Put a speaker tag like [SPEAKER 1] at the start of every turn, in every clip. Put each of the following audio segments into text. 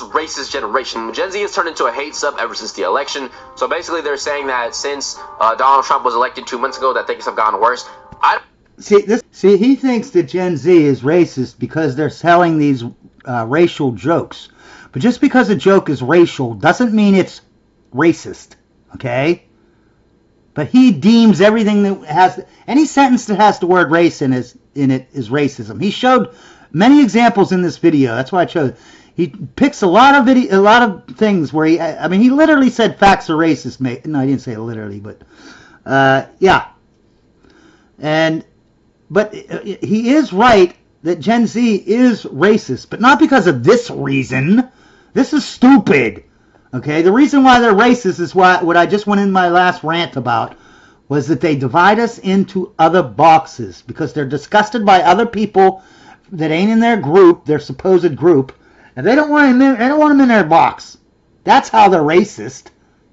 [SPEAKER 1] most racist generation. Gen Z has turned into a hate sub ever since the election. So basically they're saying that since Donald Trump was elected 2 months ago, that things have gotten worse.
[SPEAKER 2] See, he thinks that Gen Z is racist because they're selling these racial jokes. But just because a joke is racial doesn't mean it's racist, okay? But he deems everything that has any sentence that has the word race in it is racism. He showed many examples in this video. That's why I chose. He picks a lot of things where he literally said facts are racist. No, I didn't say it literally, but yeah. But he is right that Gen Z is racist, but not because of this reason. This is stupid. Okay, the reason why they're racist is what I just went in my last rant about, was that they divide us into other boxes because they're disgusted by other people that ain't in their group, their supposed group, and they don't want them in their box. That's how they're racist,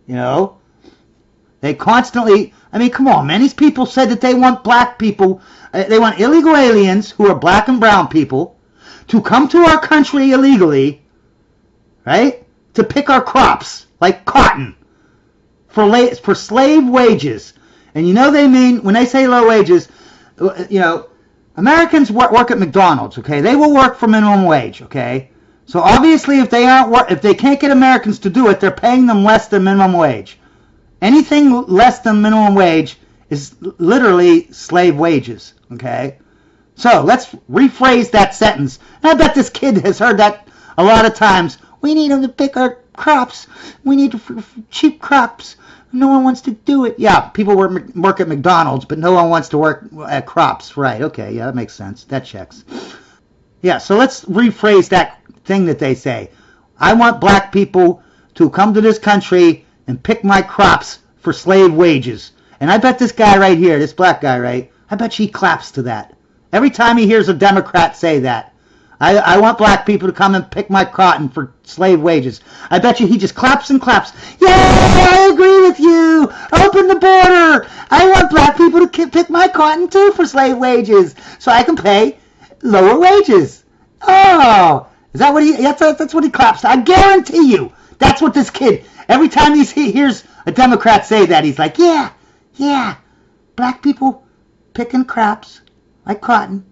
[SPEAKER 2] you know. They constantly, come on, man. These people said that they want black people, they want illegal aliens who are black and brown people to come to our country illegally, right? To pick our crops, like cotton, for slave wages. And you know they mean, when they say low wages, you know, Americans work at McDonald's, okay? They will work for minimum wage, okay? So obviously if they can't get Americans to do it, they're paying them less than minimum wage. Anything less than minimum wage is literally slave wages, okay? So let's rephrase that sentence. And I bet this kid has heard that a lot of times. We need them to pick our crops. We need cheap crops. No one wants to do it. Yeah, people work at McDonald's, but no one wants to work at crops. Right, okay, yeah, that makes sense. That checks. Yeah, so let's rephrase that thing that they say. I want black people to come to this country and pick my crops for slave wages. And I bet this guy right here, this black guy, right, I bet he claps to that. Every time he hears a Democrat say that. I want black people to come and pick my cotton for slave wages. I bet you he just claps and claps. Yeah, I agree with you. Open the border. I want black people to pick my cotton too for slave wages so I can pay lower wages. Oh, is that what that's what he claps to? I guarantee you that's what this kid, every time he hears a Democrat say that, he's like, yeah, black people picking crops like cotton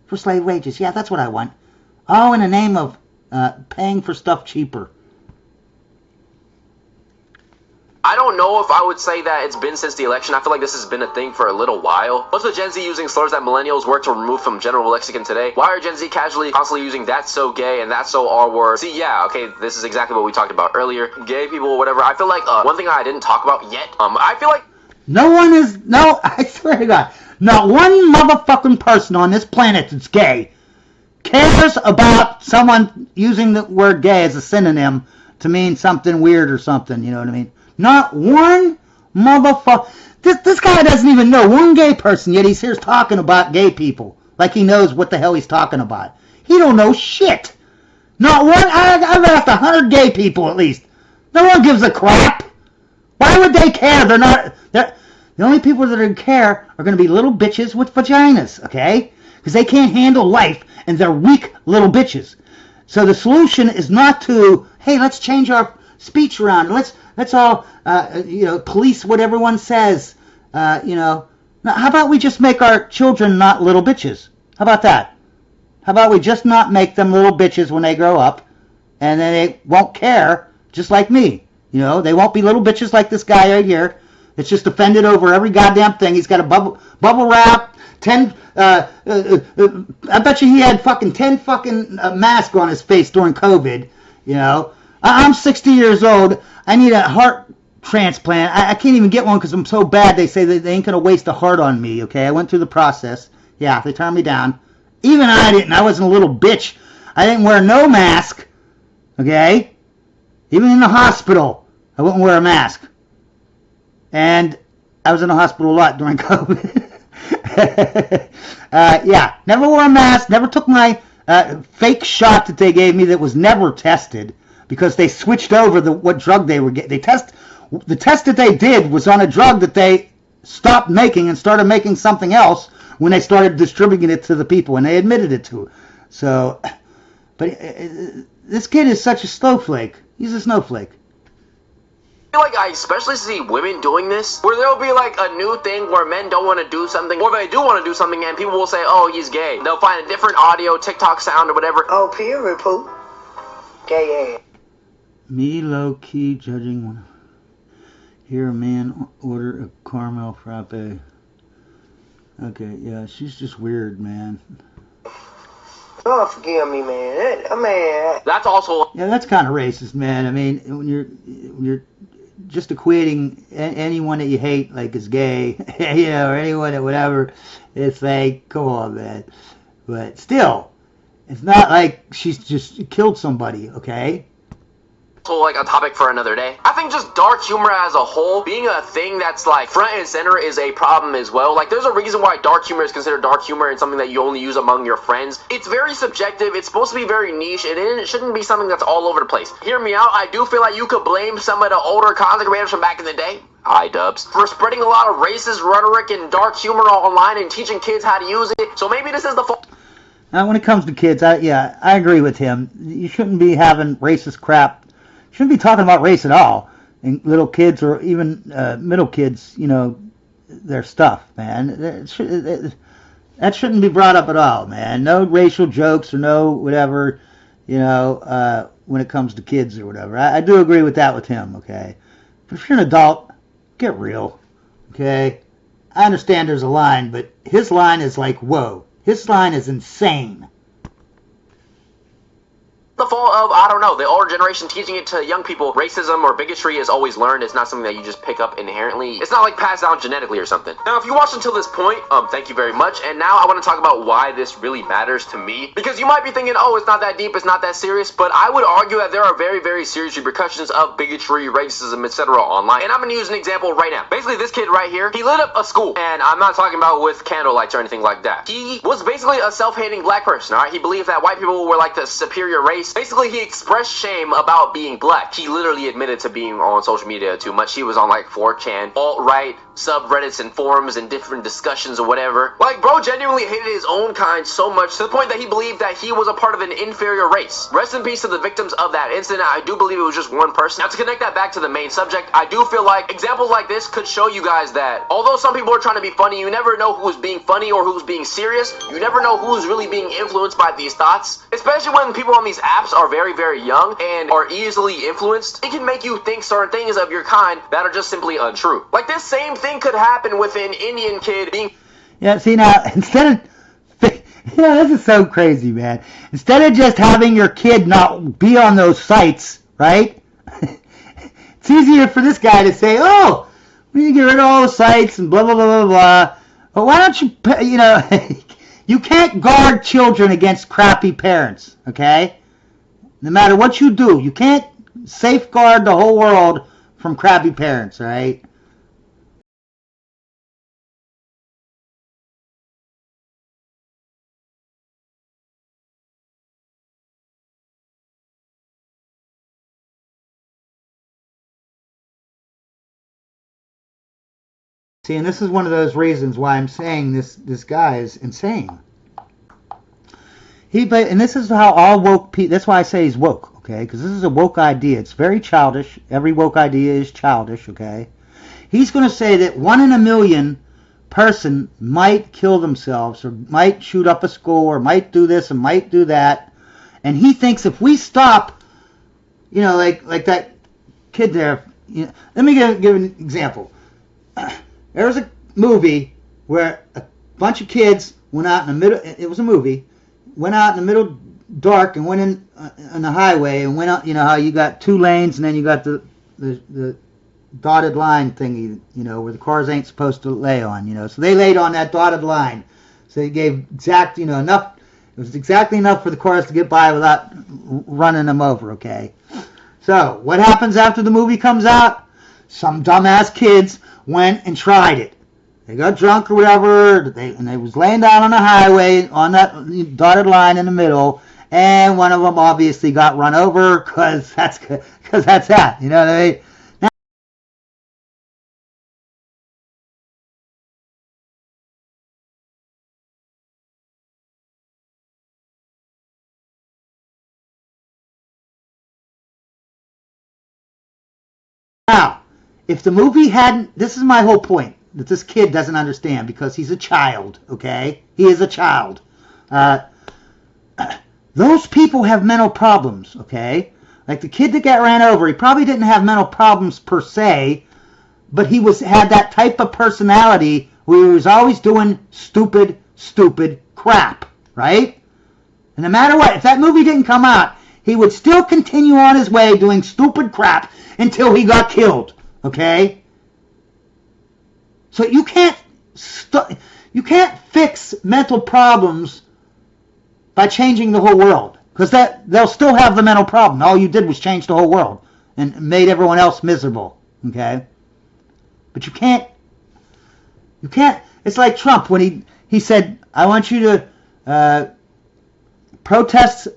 [SPEAKER 2] for slave wages. Yeah, that's what I want. All in the name of paying for stuff cheaper.
[SPEAKER 1] I don't know if I would say that it's been since the election. I feel like this has been a thing for a little while. What's with Gen Z using slurs that millennials work to remove from general lexicon today? Why are Gen Z casually constantly using that's so gay and that's so R word? See, yeah, okay, this is exactly what we talked about earlier. Gay people, whatever. I feel like one thing I didn't talk about yet, I feel like
[SPEAKER 2] I swear to God, not one motherfucking person on this planet that's gay cares about someone using the word gay as a synonym to mean something weird or something, you know what I mean? Not one motherfucker. This guy doesn't even know one gay person, yet he's here talking about gay people like he knows what the hell he's talking about. He don't know shit. Not one. I've asked 100 gay people at least. No one gives a crap. Why would they care? The only people that are care are going to be little bitches with vaginas, okay? Because they can't handle life and they're weak little bitches. So the solution is not to, hey, let's change our speech around. Let's all, police what everyone says. Now, how about we just make our children not little bitches? How about that? How about we just not make them little bitches when they grow up, and then they won't care, just like me. You know, they won't be little bitches like this guy right here. It's just offended over every goddamn thing. He's got a bubble wrap, 10. I bet you he had fucking 10 fucking masks on his face during COVID. You know, I'm 60 years old. I need a heart transplant. I can't even get one because I'm so bad. They say that they ain't gonna waste a heart on me. Okay, I went through the process. Yeah, they turned me down. Even I didn't. I wasn't a little bitch. I didn't wear no mask. Okay, even in the hospital, I wouldn't wear a mask. And I was in the hospital a lot during COVID. Yeah, never wore a mask, never took my fake shot that they gave me that was never tested because they switched over what drug they were getting. The test that they did was on a drug that they stopped making and started making something else when they started distributing it to the people, and they admitted it to. So, But this kid is such a snowflake. He's a snowflake.
[SPEAKER 1] I feel like I especially see women doing this, where there'll be like a new thing where men don't want to do something, or they do want to do something, and people will say, oh, he's gay. They'll find a different audio, TikTok sound, or whatever.
[SPEAKER 3] Oh, period, poo. Gay ass.
[SPEAKER 2] Me low-key judging one. Hear a man order a caramel frappe. Okay, yeah, she's just weird, man.
[SPEAKER 3] Oh, forgive me, man.
[SPEAKER 1] That's also...
[SPEAKER 2] Yeah, that's kind of racist, man. I mean, when you're just equating anyone that you hate like is gay, you know, or anyone that whatever, it's like, come on, man. But still, it's not like she's just killed somebody, okay?
[SPEAKER 1] like a topic for another day. I think just dark humor as a whole being a thing that's like front and center is a problem as well. Like there's a reason why dark humor is considered dark humor and something that you only use among your friends. It's very subjective, it's supposed to be very niche, and it shouldn't be something that's all over the place. Hear me out, I do feel like you could blame some of the older content creators from back in the day, hi dubs, for spreading a lot of racist rhetoric and dark humor online and teaching kids how to use it. So maybe this is the fault.
[SPEAKER 2] Now, when it comes to kids, I agree with him. You shouldn't be having racist crap. You shouldn't be talking about race at all. And little kids or even middle kids, you know, their stuff, man. That shouldn't be brought up at all, man. No racial jokes or no whatever, you know, when it comes to kids or whatever. I do agree with that with him, okay? But if you're an adult, get real, okay? I understand there's a line, but his line is like, whoa. His line is insane.
[SPEAKER 1] The fault of, I don't know, the older generation teaching it to young people. Racism or bigotry is always learned. It's not something that you just pick up inherently. It's not like passed down genetically or something. Now, if you watched until this point, thank you very much. And now I want to talk about why this really matters to me. Because you might be thinking, oh, it's not that deep, it's not that serious. But I would argue that there are very, very serious repercussions of bigotry, racism, etc. online. And I'm going to use an example right now. Basically, this kid right here, he lit up a school. And I'm not talking about with candlelights or anything like that. He was basically a self-hating black person, alright? He believed that white people were like the superior race. Basically, he expressed shame about being black. He literally admitted to being on social media too much. He was on like 4chan, alt-right, subreddits and forums and different discussions or whatever. Like, bro genuinely hated his own kind so much to the point that he believed that he was a part of an inferior race. Rest in peace to the victims of that incident. I do believe it was just one person. Now, to connect that back to the main subject, I do feel like examples like this could show you guys that although some people are trying to be funny, you never know who's being funny or who's being serious. You never know who's really being influenced by these thoughts, especially when people on these apps are very, very young and are easily influenced. It can make you think certain things of your kind that are just simply untrue. Like this same thing could happen with an Indian kid being...
[SPEAKER 2] Yeah, see now, instead of... Yeah, this is so crazy, man. Instead of just having your kid not be on those sites, right? It's easier for this guy to say, oh, we need to get rid of all the sites and blah, blah, blah, blah, blah. But why don't you, you know, you can't guard children against crappy parents, okay? No matter what you do, you can't safeguard the whole world from crappy parents, all right? See, and this is one of those reasons why I'm saying this guy is insane. And this is how all woke people, that's why I say he's woke, okay? Because this is a woke idea. It's very childish. Every woke idea is childish, okay? He's going to say that 1 in a million person might kill themselves or might shoot up a school or might do this and might do that. And he thinks if we stop, you know, like that kid there, you know, let me give an example. There was a movie where a bunch of kids went out in the middle, it was a movie, went out in the middle dark and went in on the highway and went out, you know how you got 2 lanes and then you got the dotted line thingy, you know, where the cars ain't supposed to lay on, you know. So they laid on that dotted line. So they gave exact, you know, enough, it was exactly enough for the cars to get by without running them over, okay? So what happens after the movie comes out? Some dumbass kids went and tried it. They got drunk or whatever, and they was laying down on the highway on that dotted line in the middle, and one of them obviously got run over because that's that. You know what I mean? Now, if the movie hadn't, this is my whole point, that this kid doesn't understand because he's a child, okay? He is a child. Those people have mental problems, okay? Like the kid that got ran over, he probably didn't have mental problems per se, but he had that type of personality where he was always doing stupid crap, right? And no matter what, if that movie didn't come out, he would still continue on his way doing stupid crap until he got killed, okay? So you can't fix mental problems by changing the whole world, because they'll still have the mental problem. All you did was change the whole world and made everyone else miserable, okay? But you can't. It's like Trump when he said, I want you to protest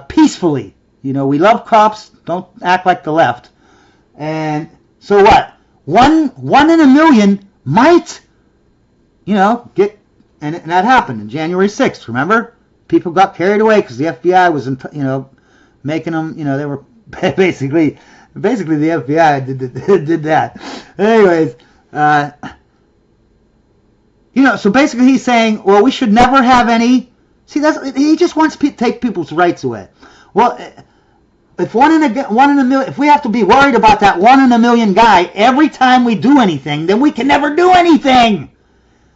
[SPEAKER 2] peacefully. You know, we love cops. Don't act like the left. And so what? One in a million might, get, and that happened on January 6th, remember? People got carried away because the FBI was, making them, they were basically the FBI did that. Anyways, so basically he's saying, well, we should never have any. See, he just wants to take people's rights away. Well, if one in a million, if we have to be worried about that 1 in a million guy every time we do anything, then we can never do anything.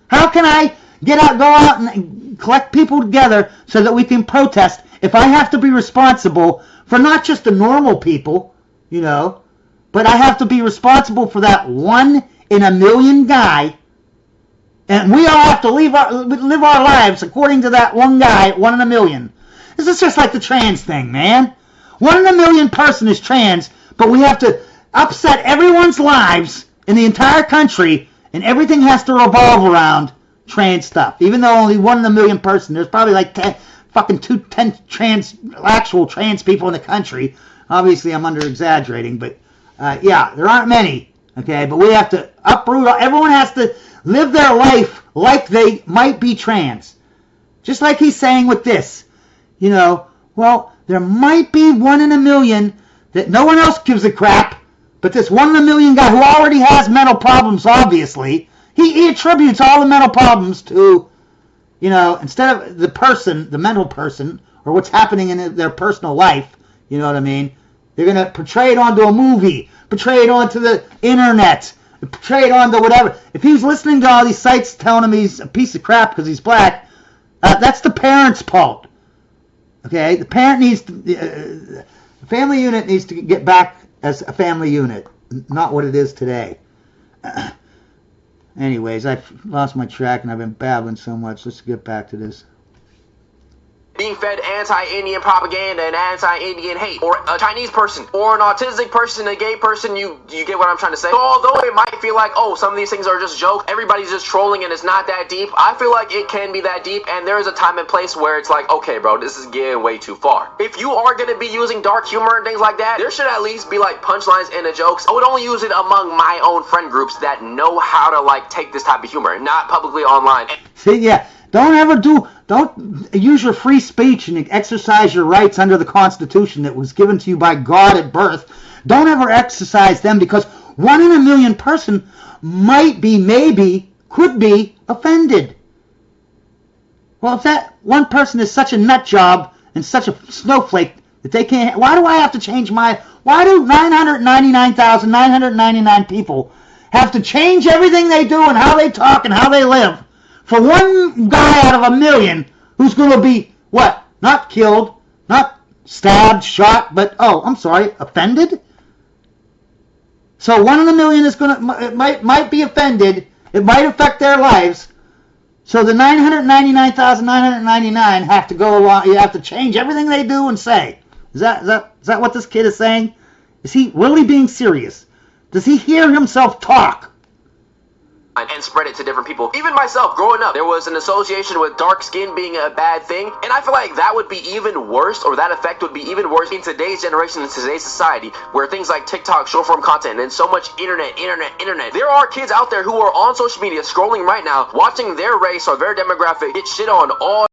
[SPEAKER 2] How can I go out and collect people together so that we can protest if I have to be responsible for not just the normal people, but I have to be responsible for that 1 in a million guy, and we all have to live our lives according to that one guy, 1 in a million. This is just like the trans thing, man. 1 in a million person is trans, but we have to upset everyone's lives in the entire country, and everything has to revolve around trans stuff. Even though only 1 in a million person, there's probably like 10 actual trans people in the country. Obviously, I'm under exaggerating, but there aren't many. Okay, but we have to uproot. Everyone has to live their life like they might be trans. Just like he's saying with this, well, there might be 1 in a million that no one else gives a crap, but this 1 in a million guy who already has mental problems, obviously, he attributes all the mental problems to, instead of the mental person, or what's happening in their personal life, you know what I mean? They're going to portray it onto a movie, portray it onto the internet, portray it onto whatever. If he's listening to all these sites telling him he's a piece of crap because he's black, that's the parent's fault. Okay, the parent the family unit needs to get back as a family unit, not what it is today. Anyways, I've lost my track and I've been babbling so much. Let's get back to this.
[SPEAKER 1] Being fed anti-Indian propaganda and anti-Indian hate, or a Chinese person, or an autistic person, a gay person, you get what I'm trying to say? So although it might feel like, oh, some of these things are just jokes, everybody's just trolling and it's not that deep, I feel like it can be that deep, and there is a time and place where it's like, okay, bro, this is getting way too far. If you are going to be using dark humor and things like that, there should at least be like punchlines in the jokes. I would only use it among my own friend groups that know how to take this type of humor, not publicly online.
[SPEAKER 2] See, yeah. Don't use your free speech and exercise your rights under the Constitution that was given to you by God at birth. Don't ever exercise them, because 1 in a million person could be offended. Well, if that one person is such a nut job and such a snowflake that they can't, why do I have to change why do 999,999 people have to change everything they do and how they talk and how they live for one guy out of a million who's going to be, what, not killed, not stabbed, shot, but, offended? So 1 in a million is might be offended. It might affect their lives. So the 999,999 have to go along. You have to change everything they do and say. Is that what this kid is saying? Is he really being serious? Does he hear himself talk?
[SPEAKER 1] And spread it to different people. Even myself, growing up, there was an association with dark skin being a bad thing, and I feel like that would be even worse, or that effect would be even worse in today's generation, in today's society, where things like TikTok, short form content, and so much internet. There are kids out there who are on social media scrolling right now, watching their race or their demographic get shit on all